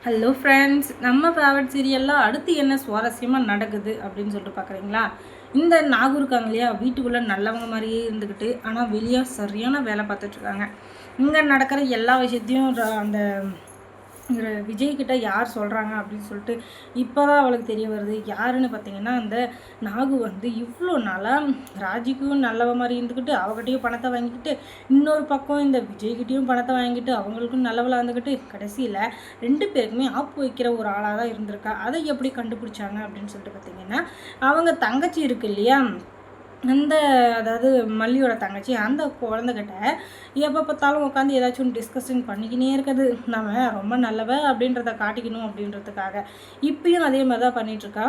Hello friends, நம்ம favourite சீரியலில் அடுத்து என்ன சுவாரஸ்யமாக நடக்குது அப்படின்னு சொல்லிட்டு பார்க்குறீங்களா? இந்த நாகூர் இருக்காங்க இல்லையா, வீட்டுக்குள்ளே நல்லவங்க மாதிரியே இருந்துக்கிட்டு ஆனால் வெளியே சரியான வேலை பார்த்துட்ருக்காங்க. இங்கே நடக்கிற எல்லா விஷயத்தையும் அந்த விஜய்கிட்ட யார் சொல்கிறாங்க அப்படின்னு சொல்லிட்டு இப்போ தான் அவளுக்கு தெரிய வருது. யாருன்னு பார்த்தீங்கன்னா, அந்த நாகு வந்து இவ்வளோ நாளாக ராஜிக்கும் நல்லவ மாதிரி இருந்துக்கிட்டு அவகிட்டையும் பணத்தை வாங்கிக்கிட்டு, இன்னொரு பக்கம் இந்த விஜய்கிட்டையும் பணத்தை வாங்கிட்டு அவங்களுக்கும் நல்லவளாக இருந்துக்கிட்டு, கடைசியில் 2 பேருக்குமே ஆப்பு வைக்கிற ஒரு ஆளாக தான் இருந்திருக்கா. அதை எப்படி கண்டுபிடிச்சாங்க அப்படின்னு சொல்லிட்டு பார்த்தீங்கன்னா, அவங்க தங்கச்சி இருக்கு இல்லையா, அந்த அதாவது மல்லியோட தங்கச்சி அந்த குழந்தைகிட்ட எப்போ பார்த்தாலும் உட்காந்து ஏதாச்சும் ஒன்று டிஸ்கஷன் பண்ணிக்கினே இருக்குது. நம்ம ரொம்ப நல்லவ அப்படின்றத காட்டிக்கணும் அப்படின்றதுக்காக இப்பயும் அதே மாதிரி தான் பண்ணிகிட்ருக்கா.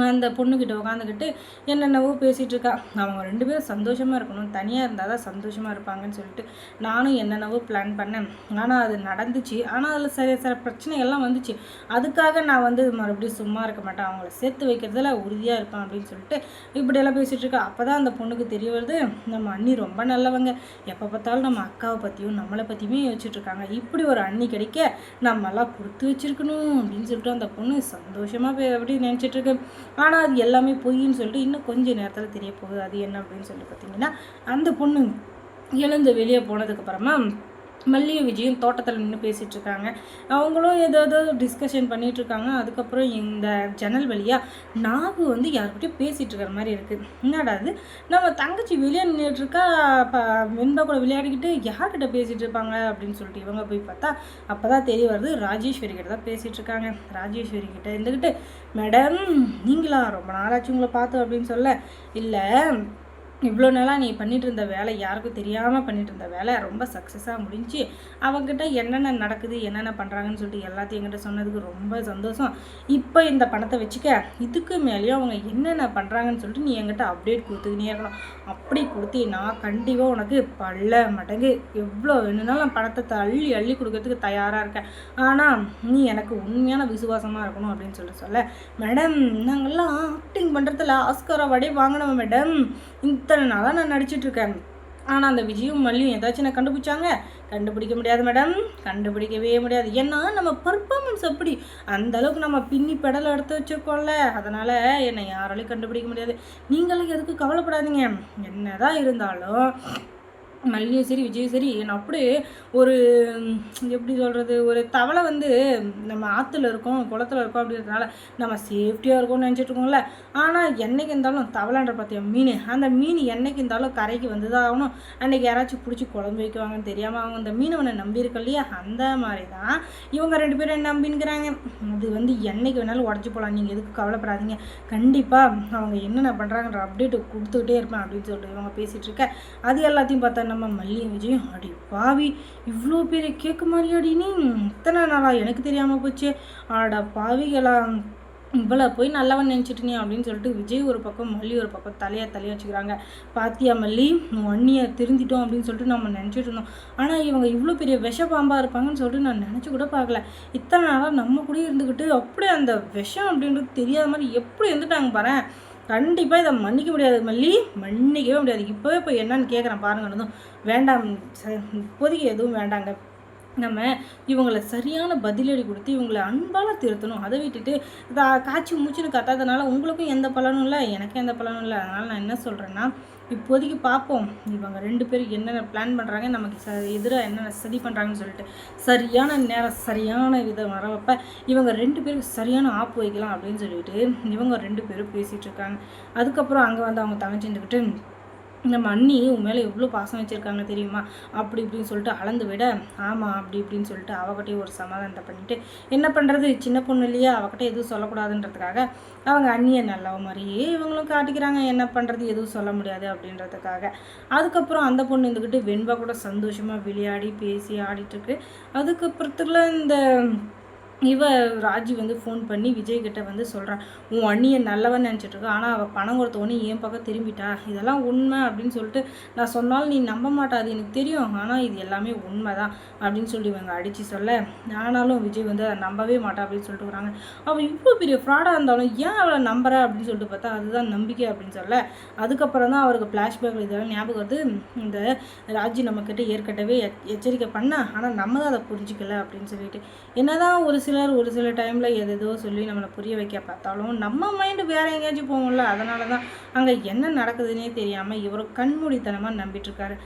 அந்த பொண்ணுக்கிட்ட உட்காந்துக்கிட்டு என்னென்னவோ பேசிகிட்டு இருக்கா. அவங்க 2 பேரும் சந்தோஷமாக இருக்கணும், தனியாக இருந்தால் தான் சந்தோஷமாக இருப்பாங்கன்னு சொல்லிட்டு நானும் என்னென்னவோ பிளான் பண்ணேன். ஆனால் அது நடந்துச்சு. ஆனால் அதில் சில பிரச்சனைகள்லாம் வந்துச்சு. அதுக்காக நான் வந்து மறுபடியும் சும்மா இருக்க மாட்டேன், அவங்கள சேர்த்து வைக்கிறதுல உறுதியாக இருப்பேன் அப்படின்னு சொல்லிட்டு இப்படியெல்லாம் பேசிகிட்டு இருக்கா. அப்போ தான் அந்த பொண்ணுக்கு தெரிய வருது, நம்ம அண்ணி ரொம்ப நல்லவங்க, எப்போ பார்த்தாலும் நம்ம அக்காவை பற்றியும் நம்மளை பற்றியுமே யோசிச்சுட்ருக்காங்க. இப்படி ஒரு அண்ணி கிடைக்க நம்மெல்லாம் கொடுத்து வச்சுருக்கணும் அப்படின்னு சொல்லிட்டு அந்த பொண்ணு சந்தோஷமாக அப்படி நினச்சிட்ருக்கு. ஆனால் அது எல்லாமே பொய்ன்னு சொல்லிட்டு இன்னும் கொஞ்சம் நேரத்தில் தெரிய போகுது. அது என்ன அப்படின்னு சொல்லிட்டு பார்த்தீங்கன்னா, அந்த பொண்ணு எழுந்து வெளியே போனதுக்கப்புறமா மல்லியும் விஜயும் தோட்டத்தில் நின்று பேசிகிட்டு இருக்காங்க. அவங்களும் ஏதோ டிஸ்கஷன் பண்ணிகிட்ருக்காங்க. அதுக்கப்புறம் இந்த ஜன்னல் வழியாக நாகு வந்து யார்கிட்டயும் பேசிகிட்டு இருக்கிற மாதிரி இருக்குது. என்னடா அது, நம்ம தங்கச்சி வெளியே நின்றுட்டுருக்கா, வெண்பா கூட விளையாடிக்கிட்டு யார்கிட்ட பேசிகிட்டு இருப்பாங்க அப்படின்னு சொல்லிட்டு இவங்க போய் பார்த்தா அப்போ தான் தெரிய வருது, ராஜேஸ்வரி கிட்ட தான் பேசிகிட்டு இருக்காங்க. ராஜேஸ்வரி கிட்ட இருந்துக்கிட்டு, மேடம் நீங்களா, ரொம்ப நாளாச்சு உங்களை பார்த்தோம் அப்படின்னு சொல்ல, இல்லை இவ்வளோ நாளாக நீ பண்ணிகிட்டு இருந்த வேலை, யாருக்கும் தெரியாமல் பண்ணிகிட்டு இருந்த வேலை ரொம்ப சக்ஸஸாக முடிஞ்சு அவங்ககிட்ட என்னென்ன நடக்குது என்னென்ன பண்ணுறாங்கன்னு சொல்லிட்டு எல்லாத்தையும் என்கிட்ட சொன்னதுக்கு ரொம்ப சந்தோஷம். இப்போ இந்த பணத்தை வச்சுக்க, இதுக்கு மேலேயும் அவங்க என்னென்ன பண்ணுறாங்கன்னு சொல்லிட்டு நீ என்கிட்ட அப்டேட் கொடுத்துக்கினே இருக்கணும். அப்படி கொடுத்தீங்கன்னா கண்டிப்பாக உனக்கு பல மடங்கு எவ்வளோ வேணும்னாலும் நான் பணத்தை அள்ளி அள்ளி கொடுக்கறதுக்கு தயாராக இருக்கேன். ஆனால் நீ எனக்கு உண்மையான விசுவாசமாக இருக்கணும் அப்படின்னு சொல்ல, மேடம் நாங்கள்லாம் ஆக்டிங் பண்ணுறதுல ஆஸ்கார் அவார்டே வாங்கினோம் மேடம், இத்தனை நாளாக நான் நடிச்சிட்ருக்கேன். ஆனால் அந்த விஜயும் மல்லியும் ஏதாச்சும் நான் கண்டுபிடிச்சாங்க, கண்டுபிடிக்க முடியாது மேடம், கண்டுபிடிக்கவே முடியாது. ஏன்னா நம்ம பர்ஃபார்மன்ஸ் அப்படி அந்தளவுக்கு நம்ம பின்னி பெடலை எடுத்து வச்சுருக்கோம்ல, அதனால் என்னை யாராலையும் கண்டுபிடிக்க முடியாது. நீங்களும் எதுக்கு கவலைப்படாதீங்க. என்ன தான் இருந்தாலும் மல்லியும் சரி விஜயும் சரி என்ன அப்படியே ஒரு எப்படி சொல்கிறது, ஒரு தவளை வந்து நம்ம ஆற்றுல இருக்கோம் குளத்துல இருக்கோம் அப்படின்றதுனால நம்ம சேஃப்டியாக இருக்கோம்னு நினச்சிட்ருக்கோம்ல. ஆனால் என்றைக்கு இருந்தாலும் தவளைன்ற பார்த்தியா மீன், அந்த மீன் என்றைக்கு இருந்தாலும் கரைக்கு வந்து தான் ஆகணும். அன்றைக்கி யாராச்சும் பிடிச்சி குழம்பு வைக்குவாங்கன்னு தெரியாமல் அவங்க அந்த மீனவனை நம்பியிருக்க இல்லையா, அந்த மாதிரி தான் இவங்க 2 பேரும் நம்பின்னுக்கிறாங்க. அது வந்து என்றைக்கு வேணாலும் உடச்சி போகலாம், நீங்கள் எதுக்கு கவலைப்படாதீங்க, கண்டிப்பாக அவங்க என்னென்ன பண்ணுறாங்கன்ற அப்டேட்டு கொடுத்துக்கிட்டே இருப்பேன் அப்படின்னு சொல்லிட்டு இவங்க பேசிகிட்டு இருக்க. அது எல்லாத்தையும் பார்த்தா நம்ம மல்லியும் விஜயும், அடி பாவி இவ்வளோ பேர் கேட்க மாதிரியாடி நீ, இத்தனை நாளா எனக்கு தெரியாமல் போச்சு, ஆடா பாவிகளா, இவ்வளோ போய் நல்லவன் நினச்சிட்டு நீ அப்படின்னு சொல்லிட்டு விஜய் ஒரு பக்கம் மல்லி ஒரு பக்கம் தலையாக வச்சுக்கிறாங்க. பாத்தியா மல்லி, அண்ணியை திருந்திட்டோம் அப்படின்னு சொல்லிட்டு நம்ம நினச்சிட்டு இருந்தோம், ஆனால் இவங்க இவ்வளோ பெரிய விஷ பாம்பாக இருப்பாங்கன்னு சொல்லிட்டு நான் நினச்சி கூட பார்க்கல. இத்தனை நாளாக நம்ம கூட இருந்துக்கிட்டு அப்படியே அந்த விஷம் அப்படின்றது தெரியாத மாதிரி எப்படி இருந்துட்டாங்க பாரு. கண்டிப்பாக இதை மன்னிக்க முடியாது மல்லி, மன்னிக்கவே முடியாது. இப்போவே இப்போ என்னன்னு கேட்குறேன் பாருங்கன்னு. வேண்டாம், இப்போதைக்கு எதுவும் வேண்டாங்க. நம்ம இவங்களை சரியான பதிலடி கொடுத்து இவங்களை அன்பால் திருத்தணும். அதை விட்டுட்டு காய்ச்சி மூச்சுன்னு கத்தாதனால உங்களுக்கும் எந்த பலனும் இல்லை, எனக்கும் எந்த பலனும் இல்லை. அதனால் நான் என்ன சொல்கிறேன்னா, இப்போதைக்கு பார்ப்போம் இவங்க 2 பேரும் என்னென்ன பிளான் பண்ணுறாங்க, நமக்கு எதிராக என்னென்ன சதி பண்ணுறாங்கன்னு சொல்லிட்டு சரியான நேரம் சரியான விதம் வரப்போ இவங்க 2 பேரும் சரியான ஆப்பு வைக்கலாம் அப்படின்னு சொல்லிட்டு இவங்க 2 பேரும் பேசிகிட்டு இருக்காங்க. அதுக்கப்புறம் அங்கே வந்து அவங்க தங்கச்சிட்டுக்கிட்டு, நம்ம அண்ணி உன் மேலே எவ்வளோ பாசம் வச்சுருக்காங்க தெரியுமா அப்படி இப்படின்னு சொல்லிட்டு அளந்து விட, ஆமாம் அப்படி இப்படின்னு சொல்லிட்டு அவகிட்டையும் ஒரு சமாதானத்தை பண்ணிவிட்டு, என்ன பண்ணுறது சின்ன பொண்ணு இல்லையா, அவகிட்ட எதுவும் சொல்லக்கூடாதுன்றதுக்காக அவங்க அண்ணியை நல்லவ மாதிரியே இவங்களும் காட்டிக்கிறாங்க. என்ன பண்ணுறது, எதுவும் சொல்ல முடியாது அப்படின்றதுக்காக. அதுக்கப்புறம் அந்த பொண்ணு இருந்துக்கிட்டு வெண்பா கூட சந்தோஷமாக விளையாடி பேசி ஆடிட்டுருக்கு. அதுக்கப்புறத்துல இந்த ராஜி வந்து ஃபோன் பண்ணி விஜய்கிட்ட வந்து சொல்கிறான், உன் அண்ணியை நல்லவன் நினச்சிட்ருக்கா, ஆனால் அவள் பணம் கொடுத்தவொடனே என் பக்கம் திரும்பிட்டா, இதெல்லாம் உண்மை அப்படின்னு சொல்லிட்டு நான் சொன்னாலும் நீ நம்ப மாட்டா, அது எனக்கு தெரியும், ஆனால் இது எல்லாமே உண்மை தான் அப்படின்னு சொல்லி இவங்க அடித்து சொல்ல, ஆனாலும் விஜய் வந்து அதை நம்பவே மாட்டா அப்படின்னு சொல்லிட்டு வராங்க. அவள் இவ்வளோ பெரிய ஃப்ராடாக இருந்தாலும் ஏன் அவளை நம்புற அப்படின்னு சொல்லிட்டு பார்த்தா அதுதான் நம்பிக்கை அப்படின்னு சொல்ல, அதுக்கப்புறம் தான் அவருக்கு ஃப்ளாஷ்பேக் இதெல்லாம் ஞாபகம் வருது. இந்த ராஜி நம்மக்கிட்ட ஏற்கனவே எச்சரிக்கை பண்ணா, ஆனால் நம்ம தான் அதை புரிஞ்சிக்கல அப்படின்னு சொல்லிட்டு, என்னதான் ஒரு ஒரு சில டைமில் எதேதோ சொல்லி நம்மளை புரிய வைக்க பார்த்தாலும் நம்ம மைண்டு வேறு எங்கேயாச்சும் போகும்ல. அதனால தான் அங்கே என்ன நடக்குதுன்னே தெரியாமல் இவர் கண்மூடித்தனமாக நம்பிட்டுருக்காரு.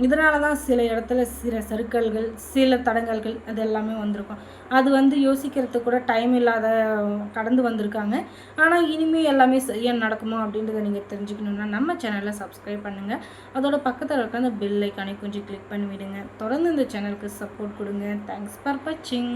இதனால தான் சில இடத்துல சில சறுக்கல்கள், சில தடங்கல்கள் அது எல்லாமே வந்திருக்கும். அது யோசிக்கிறதுக்கு கூட டைம் இல்லாத கடந்து வந்திருக்காங்க. ஆனால் இனிமேல் எல்லாமே சரியாக நடக்குமா அப்படின்றத நீங்கள் தெரிஞ்சுக்கணுன்னா நம்ம சேனலை சப்ஸ்கிரைப் பண்ணுங்கள். அதோட பக்கத்தில் இருக்க அந்த பெல் ஐக்கானை கொஞ்சம் கிளிக் பண்ணி விடுங்க. தொடர்ந்து இந்த சேனலுக்கு சப்போர்ட் கொடுங்க. தேங்க்ஸ் ஃபார் வாட்சிங்.